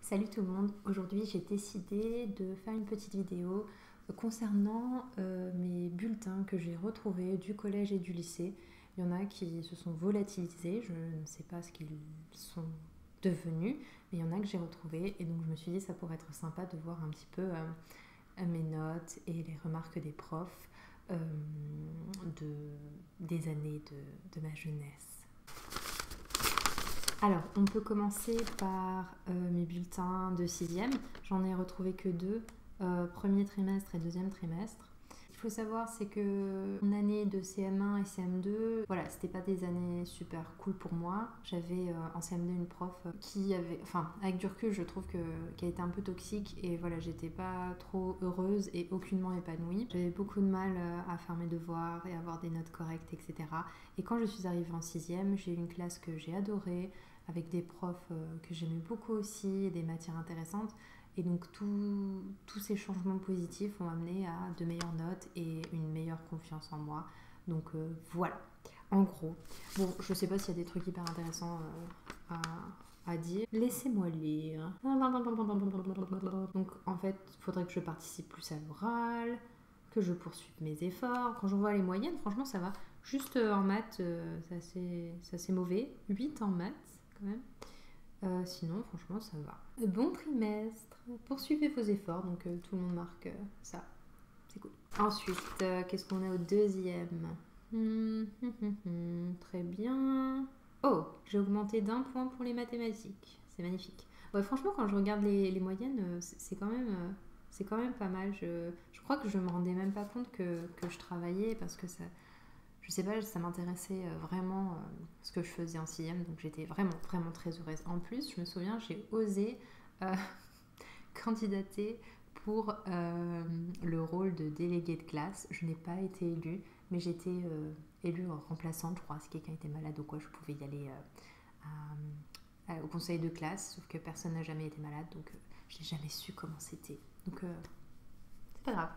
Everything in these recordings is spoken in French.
Salut tout le monde, aujourd'hui j'ai décidé de faire une petite vidéo concernant mes bulletins que j'ai retrouvés du collège et du lycée. Il y en a qui se sont volatilisés, je ne sais pas ce qu'ils sont devenus, mais il y en a que j'ai retrouvés et donc je me suis dit ça pourrait être sympa de voir un petit peu mes notes et les remarques des profs des années de ma jeunesse. Alors, on peut commencer par mes bulletins de 6e. J'en ai retrouvé que deux, premier trimestre et deuxième trimestre. Il faut savoir, c'est que mon année de CM1 et CM2, voilà, c'était pas des années super cool pour moi. J'avais en CM2 une prof qui avait, enfin, avec du recul, je trouve qu'elle était un peu toxique et voilà, j'étais pas trop heureuse et aucunement épanouie. J'avais beaucoup de mal à faire mes devoirs et avoir des notes correctes, etc. Et quand je suis arrivée en 6e, j'ai eu une classe que j'ai adorée, avec des profs que j'aimais beaucoup aussi, et des matières intéressantes. Et donc tous ces changements positifs ont amené à de meilleures notes et une meilleure confiance en moi. Donc voilà, en gros. Bon, je sais pas s'il y a des trucs hyper intéressants à dire. Laissez-moi lire. Donc en fait, il faudrait que je participe plus à l'oral, que je poursuive mes efforts. Quand j'en vois les moyennes, franchement ça va. Juste en maths, c'est assez mauvais. 8 en maths quand même. Sinon, franchement, ça va. Bon trimestre. Poursuivez vos efforts. Donc, tout le monde marque ça. C'est cool. Ensuite, qu'est-ce qu'on a au deuxième? Très bien. Oh, j'ai augmenté d'1 point pour les mathématiques. C'est magnifique. Ouais, franchement, quand je regarde les moyennes, c'est quand même pas mal. Je crois que je me rendais même pas compte que je travaillais parce que ça, je sais pas, ça m'intéressait vraiment ce que je faisais en 6e, donc j'étais vraiment, vraiment très heureuse. En plus, je me souviens, j'ai osé euh, candidater pour le rôle de déléguée de classe. Je n'ai pas été élue, mais j'étais élue remplaçante, je crois. Si quelqu'un était malade ou quoi, je pouvais y aller au conseil de classe, sauf que personne n'a jamais été malade, donc je n'ai jamais su comment c'était. Donc c'est pas grave.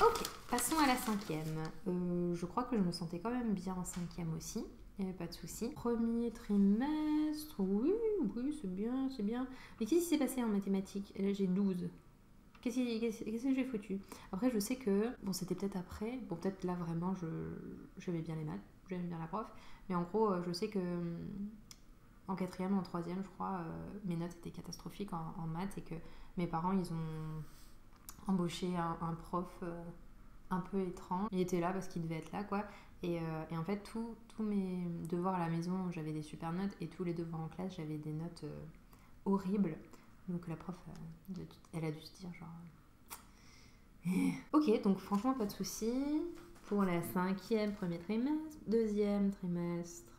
Ok, passons à la 5e. Je crois que je me sentais quand même bien en 5e aussi. Il n'y avait pas de souci. Premier trimestre, oui, c'est bien, c'est bien. Mais qu'est-ce qui s'est passé en mathématiques? Là, j'ai 12. Qu'est-ce que j'ai foutu? Après, je sais que, bon, c'était peut-être après. Bon, peut-être là, vraiment, j'aimais bien les maths. J'aimais bien la prof. Mais en gros, je sais que en 4e, en 3e, je crois, mes notes étaient catastrophiques en maths et que mes parents, ils ont embauché un prof un peu étrange. Il était là parce qu'il devait être là, quoi. Et en fait, tous mes devoirs à la maison, j'avais des super notes, et tous les devoirs en classe, j'avais des notes horribles. Donc la prof, elle a dû se dire genre... Ok, donc franchement, pas de souci. Pour la 5e, premier trimestre, deuxième trimestre...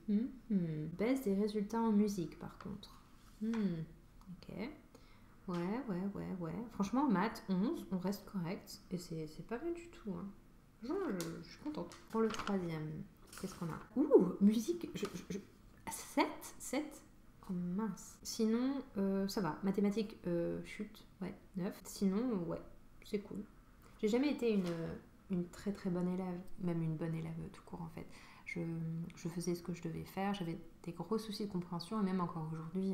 Baisse des résultats en musique, par contre. Ok. Ouais. Franchement, maths 11, on reste correct. Et c'est pas mal du tout. Hein. Je suis contente. Pour le troisième, qu'est-ce qu'on a? Ouh, musique. 7. Oh mince. Sinon, ça va. Mathématiques, chute. Ouais, 9. Sinon, ouais, c'est cool. J'ai jamais été une très très bonne élève. Même une bonne élève tout court en fait. Je faisais ce que je devais faire. J'avais des gros soucis de compréhension. Et même encore aujourd'hui...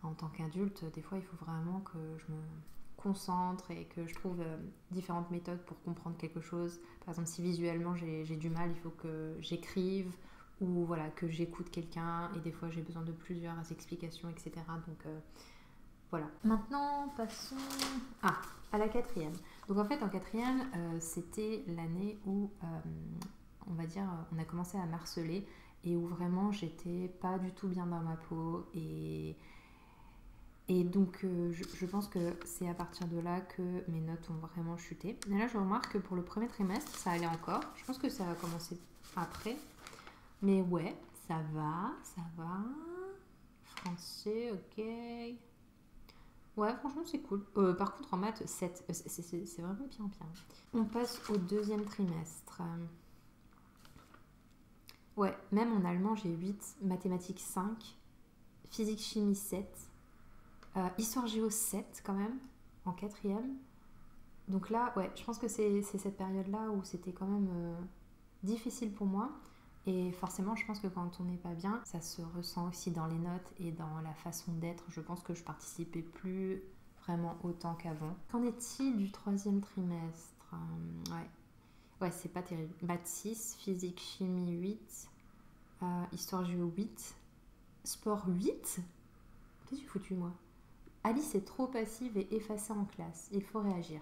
en tant qu'adulte, des fois, il faut vraiment que je me concentre et que je trouve différentes méthodes pour comprendre quelque chose. Par exemple, si visuellement j'ai du mal, il faut que j'écrive ou voilà, que j'écoute quelqu'un, et des fois j'ai besoin de plusieurs explications, etc. Donc voilà. Maintenant, passons à la 4e. Donc en fait, en 4e, c'était l'année où, on va dire, on a commencé à m'harceler et où vraiment j'étais pas du tout bien dans ma peau. Et donc, je pense que c'est à partir de là que mes notes ont vraiment chuté. Et là, je remarque que pour le premier trimestre, ça allait encore. Je pense que ça va commencer après. Mais ouais, ça va. Français, ok. Ouais, franchement, c'est cool. Par contre, en maths, 7. C'est vraiment bien. On passe au deuxième trimestre. Ouais, même en allemand, j'ai 8. Mathématiques, 5. Physique, chimie, 7. Histoire géo 7 quand même, en 4e. Donc là, ouais, je pense que c'est cette période-là où c'était quand même difficile pour moi. Et forcément, je pense que quand on n'est pas bien, ça se ressent aussi dans les notes et dans la façon d'être. Je pense que je participais plus vraiment autant qu'avant. Qu'en est-il du troisième trimestre? Ouais, c'est pas terrible. Maths 6, physique, chimie 8, histoire géo 8, sport 8. Qu'est-ce que j'ai foutu moi? Alice est trop passive et effacée en classe. Il faut réagir.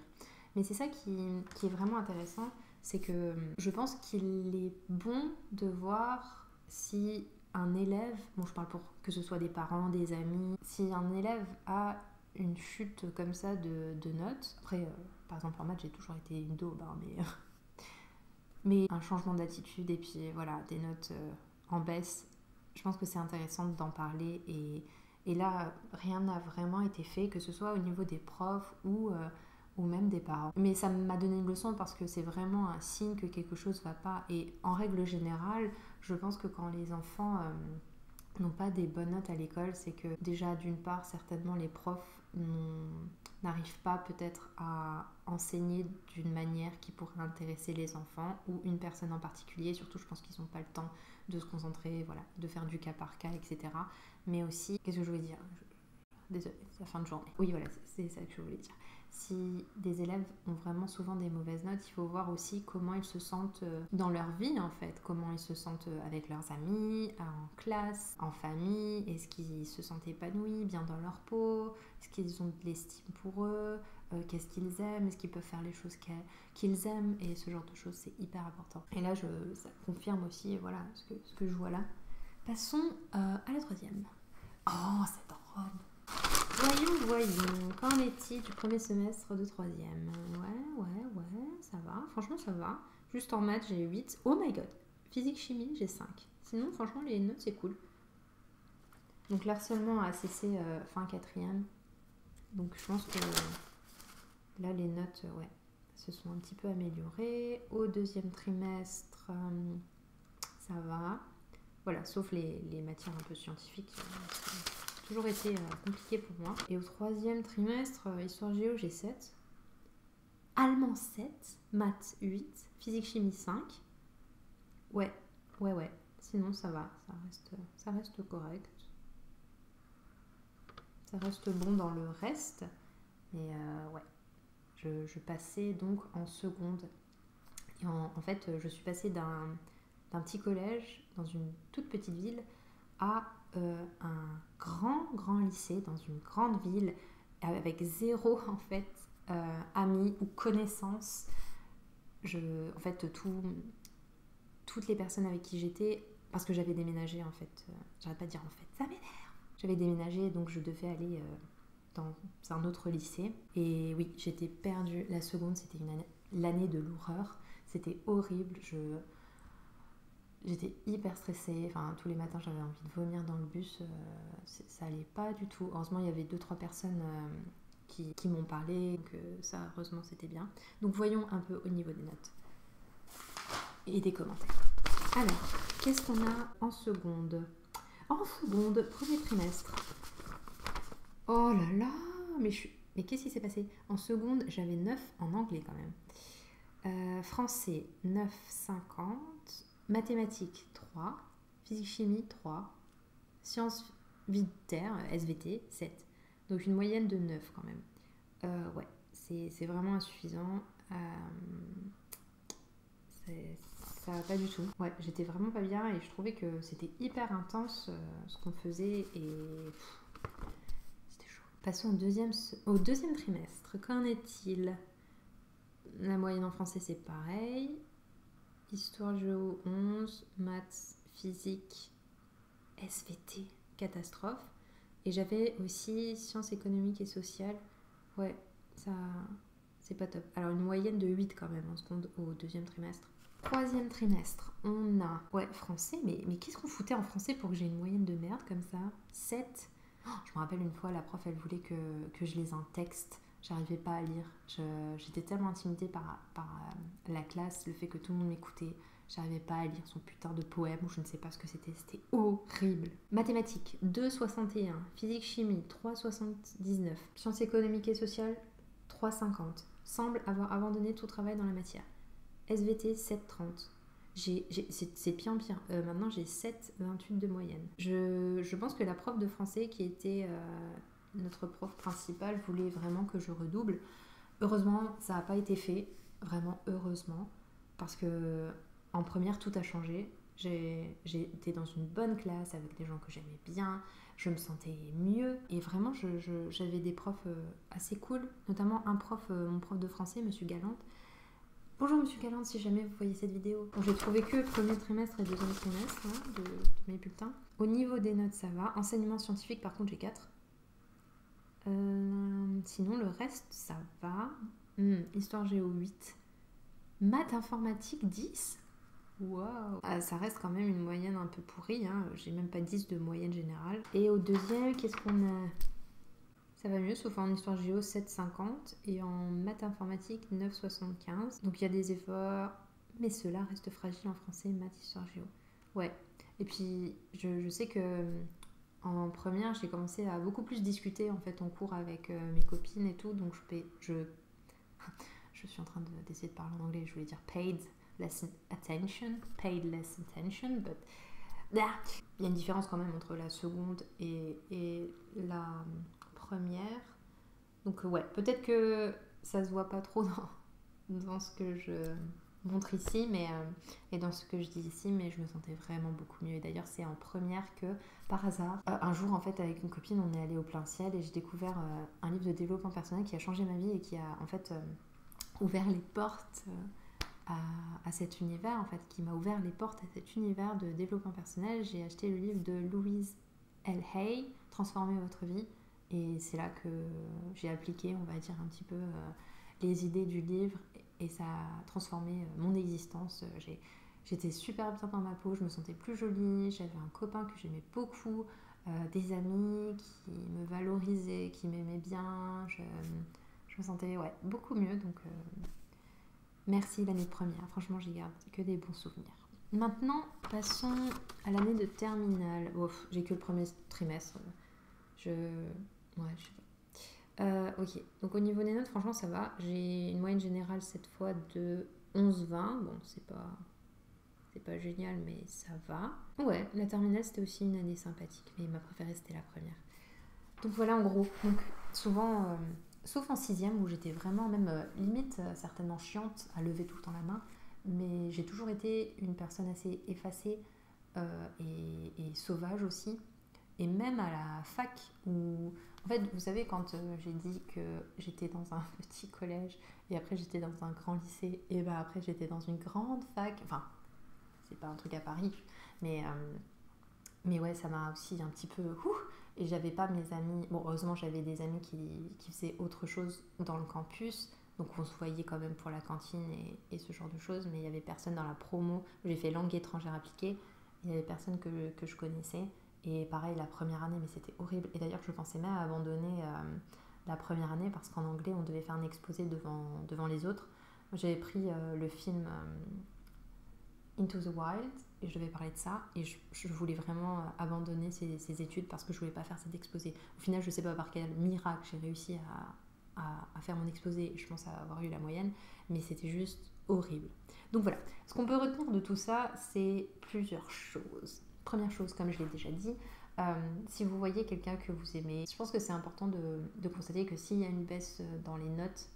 Mais c'est ça qui est vraiment intéressant, c'est que je pense qu'il est bon de voir si un élève, bon je parle pour que ce soit des parents, des amis, si un élève a une chute comme ça de notes, après par exemple en maths j'ai toujours été une daube, hein, mais un changement d'attitude et puis voilà, des notes en baisse, je pense que c'est intéressant d'en parler et là rien n'a vraiment été fait, que ce soit au niveau des profs ou même des parents. Mais ça m'a donné une leçon parce que c'est vraiment un signe que quelque chose ne va pas. Et en règle générale, je pense que quand les enfants n'ont pas des bonnes notes à l'école, c'est que déjà d'une part, certainement les profs n'arrivent pas peut-être à enseigner d'une manière qui pourrait intéresser les enfants ou une personne en particulier. Surtout, je pense qu'ils n'ont pas le temps de se concentrer, voilà, de faire du cas par cas, etc. Mais aussi, qu'est-ce que je voulais dire? Désolée, c'est la fin de journée. Oui, voilà, c'est ça que je voulais dire. Si des élèves ont vraiment souvent des mauvaises notes, il faut voir aussi comment ils se sentent dans leur vie en fait, comment ils se sentent avec leurs amis, en classe, en famille, est-ce qu'ils se sentent épanouis, bien dans leur peau, est-ce qu'ils ont de l'estime pour eux, qu'est-ce qu'ils aiment, est-ce qu'ils peuvent faire les choses qu'ils aiment, et ce genre de choses c'est hyper important. Et là ça confirme aussi voilà, ce que je vois là. Passons à la troisième. Oh, cette robe! Voyons, qu'en est-il du premier semestre de troisième? Ouais, ça va, franchement ça va. Juste en maths j'ai 8, oh my god. Physique, chimie j'ai 5. Sinon franchement les notes c'est cool. Donc l'harcèlement a cessé fin quatrième. Donc je pense que là les notes se sont un petit peu améliorées. Au deuxième trimestre ça va. Voilà, sauf les matières un peu scientifiques. Toujours été compliqué pour moi. Et au troisième trimestre, histoire géo, j'ai 7. Allemand 7. Maths 8. Physique chimie 5. Ouais. Sinon ça va, ça reste correct. Ça reste bon dans le reste. Mais ouais. Je passais donc en seconde. Et en fait, je suis passée d'un petit collège dans une toute petite ville à un grand lycée dans une grande ville avec zéro en fait amis ou connaissances. En fait toutes les personnes avec qui j'étais, parce que j'avais déménagé en fait, j'arrête pas de dire en fait, ça m'énerve. J'avais déménagé donc je devais aller dans un autre lycée et oui j'étais perdue. La seconde c'était l'année de l'horreur, c'était horrible. J'étais hyper stressée, enfin tous les matins j'avais envie de vomir dans le bus, ça allait pas du tout. Heureusement il y avait 2-3 personnes qui m'ont parlé, donc ça heureusement c'était bien. Donc voyons un peu au niveau des notes et des commentaires. Alors, qu'est-ce qu'on a en seconde? En seconde, premier trimestre. Oh là là, mais qu'est-ce qui s'est passé? En seconde j'avais 9 en anglais quand même. Français 9,50. Mathématiques 3, physique-chimie 3, sciences vie de terre, SVT 7. Donc une moyenne de 9 quand même. Ouais, c'est vraiment insuffisant. Ça va pas du tout. Ouais, j'étais vraiment pas bien et je trouvais que c'était hyper intense ce qu'on faisait et c'était chaud. Passons au deuxième trimestre. Qu'en est-il? La moyenne en français c'est pareil. Histoire géo 11, maths, physique, SVT, catastrophe. Et j'avais aussi sciences économiques et sociales. Ouais, ça, c'est pas top. Alors une moyenne de 8 quand même en seconde au deuxième trimestre. Troisième trimestre, on a français, mais qu'est-ce qu'on foutait en français pour que j'ai une moyenne de merde comme ça? 7. Oh, je me rappelle une fois, la prof, elle voulait que je lise un texte. J'arrivais pas à lire. J'étais tellement intimidée par la classe, le fait que tout le monde m'écoutait. J'arrivais pas à lire son putain de poème ou je ne sais pas ce que c'était. C'était horrible. Mathématiques, 2,61. Physique chimie, 3,79. Sciences économiques et sociales, 3,50. Semble avoir abandonné tout travail dans la matière. SVT, 7,30. C'est pire en pire. Maintenant, j'ai 7,28 de moyenne. Je pense que la prof de français qui était notre prof principale voulait vraiment que je redouble. Heureusement, ça n'a pas été fait. Vraiment, heureusement. Parce que en première, tout a changé. J'ai été dans une bonne classe avec des gens que j'aimais bien. Je me sentais mieux. Et vraiment, j'avais des profs assez cool. Notamment un prof, mon prof de français, Monsieur Galante. Bonjour Monsieur Galante, si jamais vous voyez cette vidéo. Bon, j'ai trouvé que premier trimestre et deuxième trimestre de mes bulletins. Au niveau des notes, ça va. Enseignement scientifique, par contre, j'ai 4. Sinon, le reste, ça va. Histoire géo 8. Maths informatique 10. Waouh. Ça reste quand même une moyenne un peu pourrie. J'ai même pas 10 de moyenne générale. Et au deuxième, qu'est-ce qu'on a? Ça va mieux, sauf en histoire géo 7,50 et en maths informatique 9,75. Donc il y a des efforts, mais cela reste fragile en français, maths, histoire géo. Ouais. Et puis je sais que en première, j'ai commencé à beaucoup plus discuter en fait en cours avec mes copines et tout. Donc je suis en train d'essayer de parler en anglais. Je voulais dire paid less attention, but il y a une différence quand même entre la seconde et la première. Donc ouais, peut-être que ça se voit pas trop dans ce que je montre ici et dans ce que je dis ici, mais je me sentais vraiment beaucoup mieux. Et d'ailleurs, c'est en première que, par hasard, un jour en fait avec une copine, on est allé au Plein Ciel et j'ai découvert un livre de développement personnel qui a changé ma vie et qui a en fait ouvert les portes à cet univers, en fait, qui m'a ouvert les portes à cet univers de développement personnel. J'ai acheté le livre de Louise L. Hay, Transformer votre vie. Et c'est là que j'ai appliqué, on va dire, un petit peu les idées du livre et ça a transformé mon existence. J'étais super bien dans ma peau, je me sentais plus jolie, j'avais un copain que j'aimais beaucoup, des amis qui me valorisaient, qui m'aimaient bien. Je me sentais beaucoup mieux. Donc merci l'année de première, franchement j'y garde que des bons souvenirs. Maintenant, passons à l'année de terminale. J'ai que le premier trimestre. Je sais pas. Ok, donc au niveau des notes, franchement, ça va. J'ai une moyenne générale cette fois de 11,20. Bon, c'est pas génial, mais ça va. Ouais, la terminale, c'était aussi une année sympathique, mais ma préférée, c'était la première. Donc voilà, en gros. Donc souvent, sauf en sixième, où j'étais vraiment même limite certainement chiante à lever tout le temps la main, mais j'ai toujours été une personne assez effacée et sauvage aussi. Et même à la fac, où en fait, vous savez, quand j'ai dit que j'étais dans un petit collège et après j'étais dans un grand lycée, et bah après j'étais dans une grande fac, enfin, c'est pas un truc à Paris, mais ouais, ça m'a aussi un petit peu. Et j'avais pas mes amis. Bon, heureusement, j'avais des amis qui faisaient autre chose dans le campus, donc on se voyait quand même pour la cantine et ce genre de choses, mais il y avait personne dans la promo. J'ai fait langue étrangère appliquée, il y avait personne que je connaissais. Et pareil, la première année, mais c'était horrible. Et d'ailleurs, je pensais même à abandonner la première année parce qu'en anglais, on devait faire un exposé devant les autres. J'avais pris le film Into the Wild et je devais parler de ça. Et je voulais vraiment abandonner ces études parce que je voulais pas faire cet exposé. Au final, je sais pas par quel miracle j'ai réussi à faire mon exposé. Je pense avoir eu la moyenne, mais c'était juste horrible. Donc voilà, ce qu'on peut retenir de tout ça, c'est plusieurs choses. Première chose, comme je l'ai déjà dit, si vous voyez quelqu'un que vous aimez, je pense que c'est important de constater que s'il y a une baisse dans les notes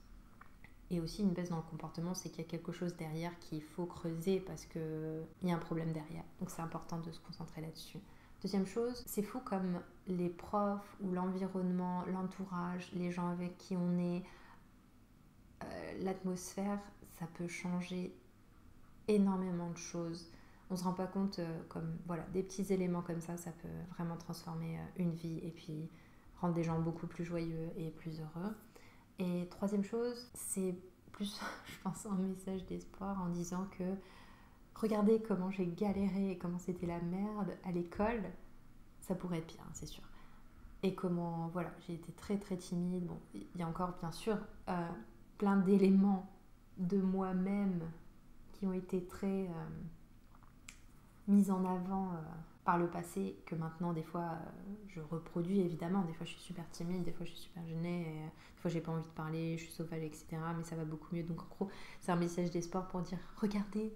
et aussi une baisse dans le comportement, c'est qu'il y a quelque chose derrière qu'il faut creuser parce qu'il y a un problème derrière. Donc c'est important de se concentrer là-dessus. Deuxième chose, c'est fou comme les profs ou l'environnement, l'entourage, les gens avec qui on est, l'atmosphère, ça peut changer énormément de choses. On se rend pas compte comme voilà, des petits éléments comme ça peut vraiment transformer une vie et puis rendre des gens beaucoup plus joyeux et plus heureux. Et troisième chose, c'est plus, je pense, un message d'espoir en disant que regardez comment j'ai galéré et comment c'était la merde à l'école, ça pourrait être pire, hein, c'est sûr. Et comment, voilà, j'ai été très très timide. Bon, il y a encore bien sûr plein d'éléments de moi-même qui ont été très mis en avant par le passé, que maintenant des fois je reproduis évidemment. Des fois je suis super timide, des fois je suis super gênée, des fois j'ai pas envie de parler, je suis sauvage, etc. Mais ça va beaucoup mieux. Donc en gros, c'est un message d'espoir pour dire regardez,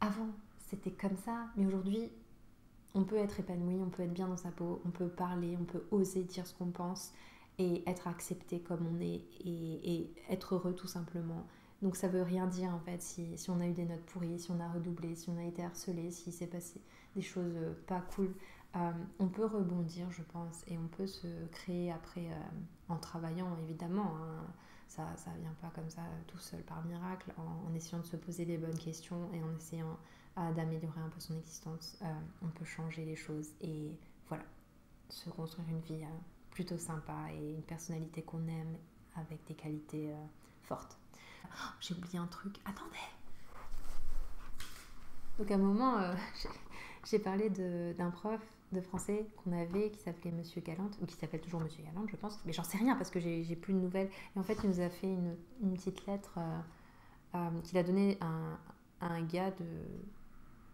avant c'était comme ça, mais aujourd'hui on peut être épanoui, on peut être bien dans sa peau, on peut parler, on peut oser dire ce qu'on pense et être accepté comme on est et être heureux tout simplement. Donc ça veut rien dire en fait si on a eu des notes pourries, si on a redoublé, si on a été harcelé, si s'est passé des choses pas cool. On peut rebondir je pense et on peut se créer après en travaillant évidemment. Hein. Ça vient pas comme ça tout seul par miracle en essayant de se poser les bonnes questions et en essayant d'améliorer un peu son existence. On peut changer les choses et voilà, se construire une vie plutôt sympa et une personnalité qu'on aime avec des qualités fortes. Oh, j'ai oublié un truc, attendez. Donc à un moment, j'ai parlé d'un prof de français qu'on avait qui s'appelait Monsieur Galante, ou qui s'appelle toujours Monsieur Galante je pense, mais j'en sais rien parce que j'ai plus de nouvelles. Et en fait il nous a fait une petite lettre qu'il a donnée à un gars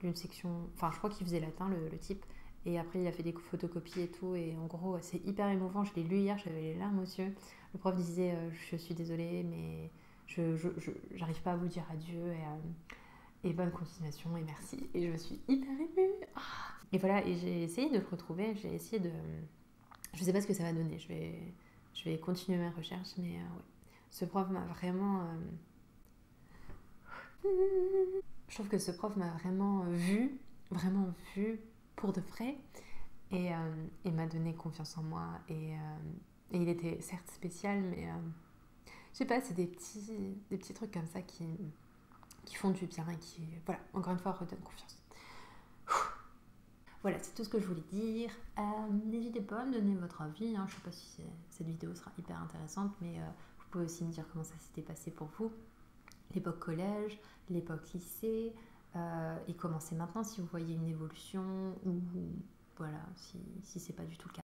d'une section, enfin je crois qu'il faisait latin le type, et après il a fait des photocopies et tout, et en gros c'est hyper émouvant, je l'ai lu hier, j'avais les larmes aux yeux. Le prof disait je suis désolée mais j'arrive pas à vous dire adieu et bonne continuation et merci, et je me suis hyper émue. Et voilà, et j'ai essayé de le retrouver, j'ai essayé de, je sais pas ce que ça va donner, je vais continuer mes recherches, mais ouais, ce prof m'a vraiment je trouve que ce prof m'a vraiment vu pour de vrai, et m'a donné confiance en moi. Et il était certes spécial, mais je sais pas, c'est des petits trucs comme ça qui font du bien et qui, voilà, encore une fois, redonnent confiance. Voilà, c'est tout ce que je voulais dire. N'hésitez pas à me donner votre avis. Hein. Je sais pas si cette vidéo sera hyper intéressante, mais vous pouvez aussi me dire comment ça s'était passé pour vous. L'époque collège, l'époque lycée, et comment c'est maintenant si vous voyez une évolution ou voilà, si c'est pas du tout le cas.